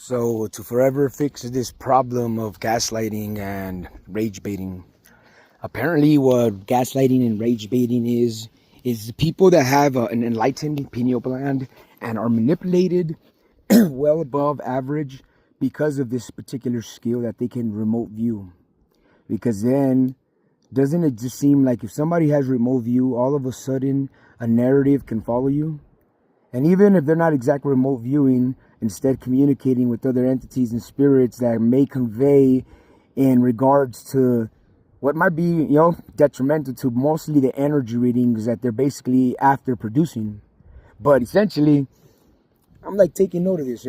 So to forever fix this problem of gaslighting and rage baiting, apparently what gaslighting and rage baiting is people that have an enlightened pineal gland and are manipulated well above average because of this particular skill that they can remote view. Because then, doesn't it just seem like if somebody has remote view, all of a sudden a narrative can follow you? And even if they're not exact remote viewing, instead communicating with other entities and spirits that may convey in regards to what might be, detrimental to mostly the energy readings that they're basically after producing. But essentially, I'm like taking note of this,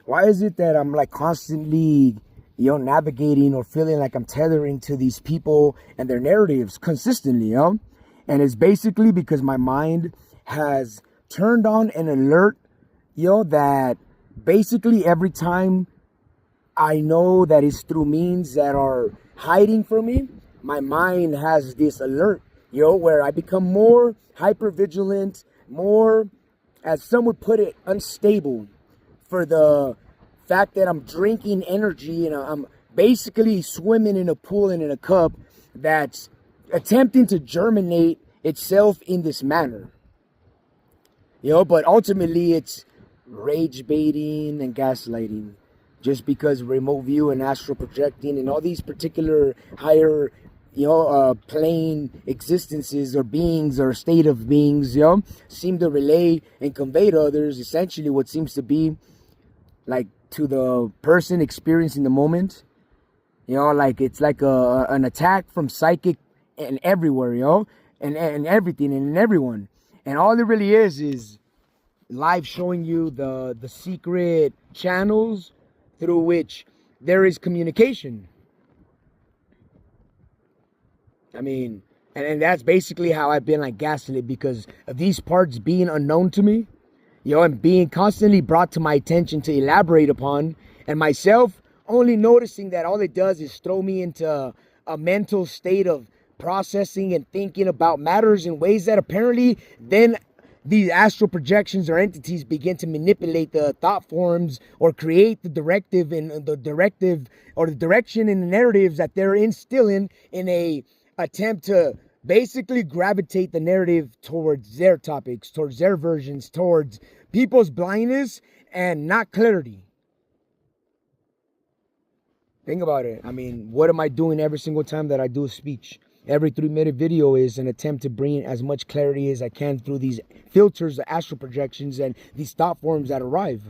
Why is it that I'm like constantly, navigating or feeling like I'm tethering to these people and their narratives consistently, And it's basically because my mind has turned on an alert, that basically every time I know that it's through means that are hiding from me, my mind has this alert, where I become more hyper vigilant, more, as some would put it, unstable for the fact that I'm drinking energy and I'm basically swimming in a pool and in a cup that's attempting to germinate itself in this manner. But ultimately it's rage baiting and gaslighting, just because remote view and astral projecting and all these particular higher plane existences or beings or state of beings seem to relay and convey to others essentially what seems to be like to the person experiencing the moment, like it's like an attack from psychic and everywhere, and everything and everyone. And all it really is live showing you the secret channels through which there is communication. I mean, and that's basically how I've been like gaslit, because of these parts being unknown to me, and being constantly brought to my attention to elaborate upon, and myself only noticing that all it does is throw me into a mental state of processing and thinking about matters in ways that apparently then these astral projections or entities begin to manipulate the thought forms or create the directive and the directive or the direction and the narratives that they're instilling in a attempt to basically gravitate the narrative towards their topics, towards their versions, towards people's blindness and not clarity. Think about it. I mean, what am I doing every single time that I do a speech? Every 3-minute video is an attempt to bring as much clarity as I can through these filters, the astral projections, and these thought forms that arrive.